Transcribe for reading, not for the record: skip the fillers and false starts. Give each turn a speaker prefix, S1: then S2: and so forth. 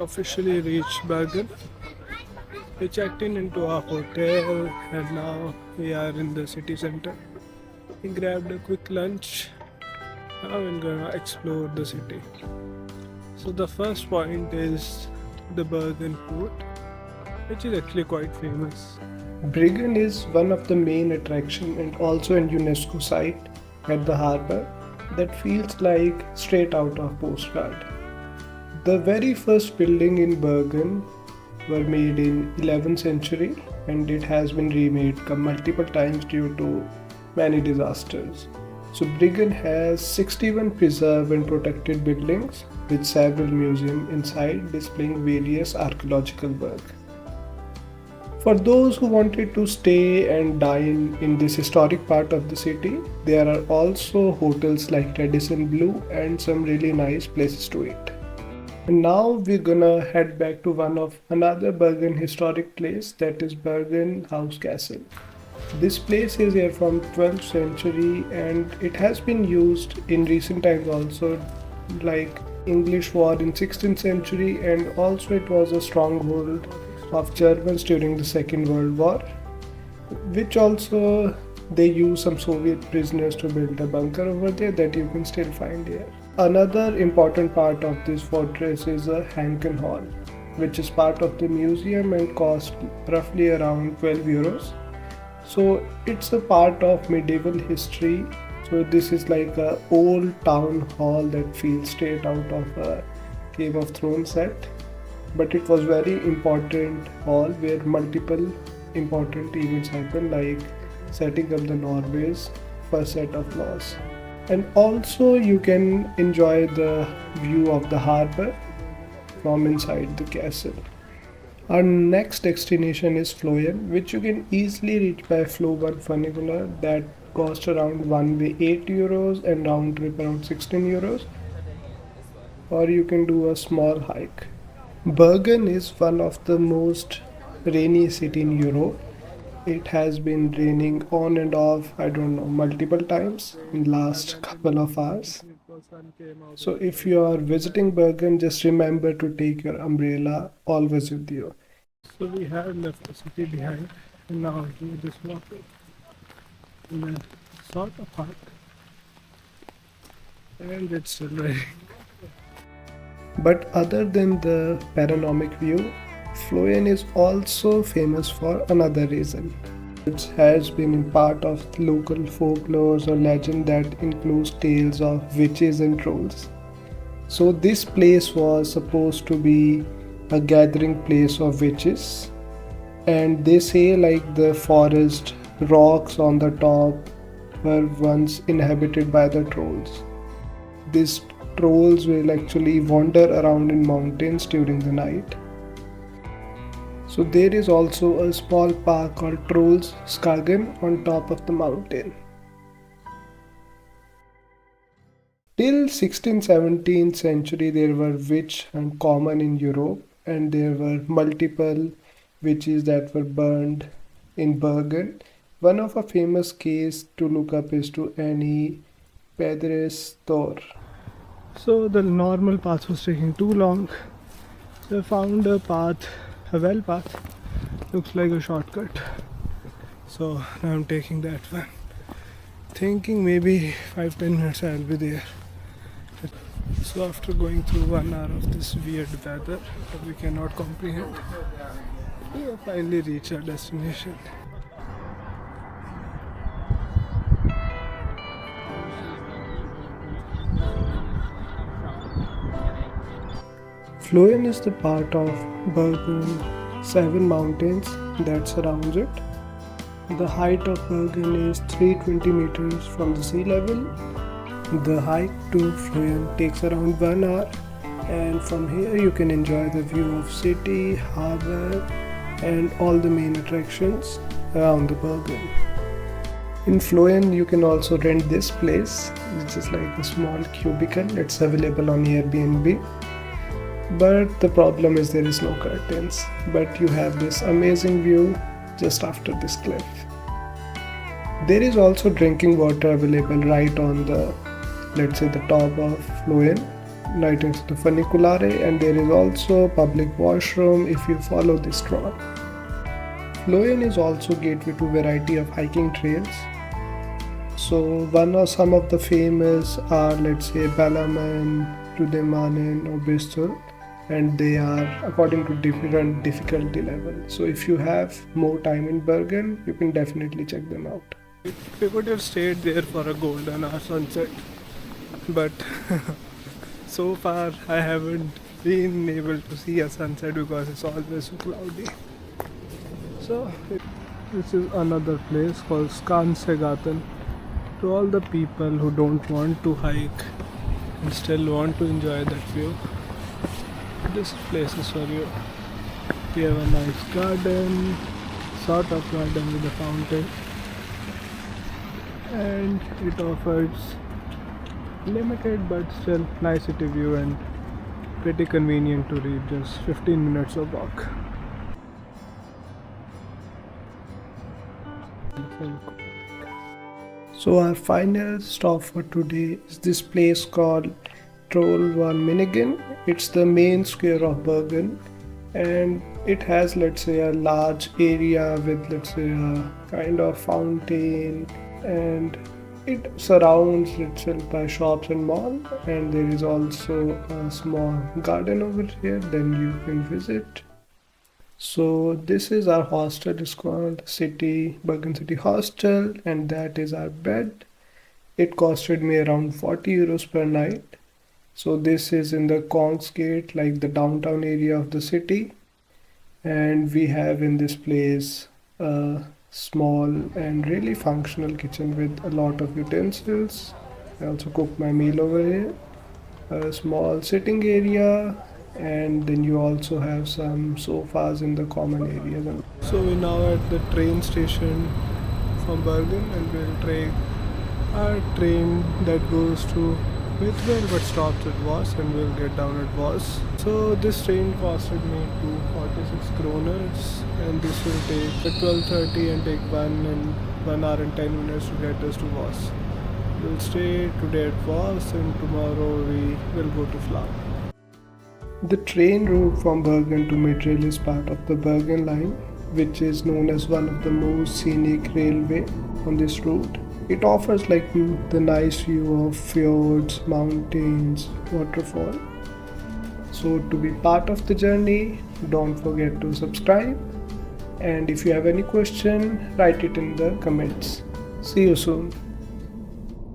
S1: officially reached Bergen. We checked in into our hotel and now we are in the city center. We grabbed a quick lunch. Now we're gonna explore the city. So the first point is the Bergen port, which is actually quite famous. Bryggen is one of the main attractions and also an UNESCO site at the harbour that feels like straight out of postcard. The very first building in Bergen were made in 11th century and it has been remade multiple times due to many disasters. So Bryggen has 61 preserved and protected buildings with several museums inside displaying various archaeological work. For those who wanted to stay and dine in this historic part of the city, there are also hotels like Radisson Blu and some really nice places to eat. And now we're gonna head back to another Bergen historic place, that is Bergenhaus Castle. This place is here from 12th century and it has been used in recent times also, like English war in 16th century, and also it was a stronghold of Germans during the Second World War, which also they used some Soviet prisoners to build a bunker over there that you can still find here. Another important part of this fortress is a Hanken Hall, which is part of the museum and cost roughly around 12 euros. So it's a part of medieval history. So this is like a old town hall that feels straight out of a Game of Thrones set. But it was very important hall where multiple important events happened, like setting up the Norway's first set of laws. And also you can enjoy the view of the harbour from inside the castle. Our next destination is Fløyen, which you can easily reach by Fløyen Funicular that cost around one way 8 euros and round trip around 16 euros. Or you can do a small hike. Bergen is one of the most rainy city in Europe. It has been raining on and off, multiple times in last couple of hours. So if you are visiting Bergen, just remember to take your umbrella always with you. So we have left the city behind and now we just walk in a sort of park. And it's still raining. But other than the panoramic view, Floyen is also famous for another reason. It has been part of local folklore or legend that includes tales of witches and trolls. So this place was supposed to be a gathering place of witches, and they say like the forest rocks on the top were once inhabited by the trolls. These trolls will actually wander around in mountains during the night. So there is also a small park called Trolls Skagen on top of the mountain. Till 16th-17th century there were witch hunt common in Europe, and there were multiple witches that were burned in Bergen. One of a famous case to look up is to Annie Pederstor. So the normal path was taking too long. So I found a well path. Looks like a shortcut. So now I'm taking that one. Thinking maybe 5-10 minutes I'll be there. So after going through 1 hour of this weird weather that we cannot comprehend, we have finally reached our destination. Floyen is the part of Bergen 7 mountains that surrounds it. The height of Bergen is 320 meters from the sea level. The hike to Floyen takes around 1 hour, and from here you can enjoy the view of city, harbour and all the main attractions around the Bergen. In Floyen you can also rent this place, which is like a small cubicle. It's available on Airbnb. But the problem is there is no curtains, but you have this amazing view just after this cliff. There is also drinking water available right on the, let's say, the top of Floyen, right next to the Funicular, and there is also public washroom if you follow this trail. Floyen is also gateway to variety of hiking trails. So some of the famous are, let's say, Balaman, Tudemanen or Bristol, and they are according to different difficulty level. So if you have more time in Bergen, you can definitely check them out. We could have stayed there for a golden hour sunset, but so far I haven't been able to see a sunset because it's always so cloudy. So this is another place called Skansegaten. To all the people who don't want to hike and still want to enjoy that view, this place is for you. We have a nice garden, sort of garden with a fountain, and it offers limited but still nice city view and pretty convenient to reach, just 15 minutes of walk. So our final stop for today is this place called Myrdal. It's the main square of Bergen, and it has, let's say, a large area with, let's say, a kind of fountain, and it surrounds itself by shops and mall, and there is also a small garden over here then you can visit. So this is our hostel. It's called Bergen City Hostel, and that is our bed. It costed me around 40 euros per night. So this is in the Kongsgate, like the downtown area of the city, and we have in this place a small and really functional kitchen with a lot of utensils. I also cook my meal over here. A small sitting area, and then you also have some sofas in the common areas. So we're now at the train station from Bergen, and we'll take our train that goes to Myrdal but stops at Voss, and we'll get down at Voss. So this train costed me 246 kroners, and this will take at 12:30 and take 1 hour and 10 minutes to get us to Voss. We'll stay today at Voss, and tomorrow we will go to Fløyen. The train route from Bergen to Myrdal is part of the Bergen line, which is known as one of the most scenic railway on this route. It offers like the nice view of fjords, mountains, waterfall. So to be part of the journey, don't forget to subscribe. And if you have any question, write it in the comments. See you soon.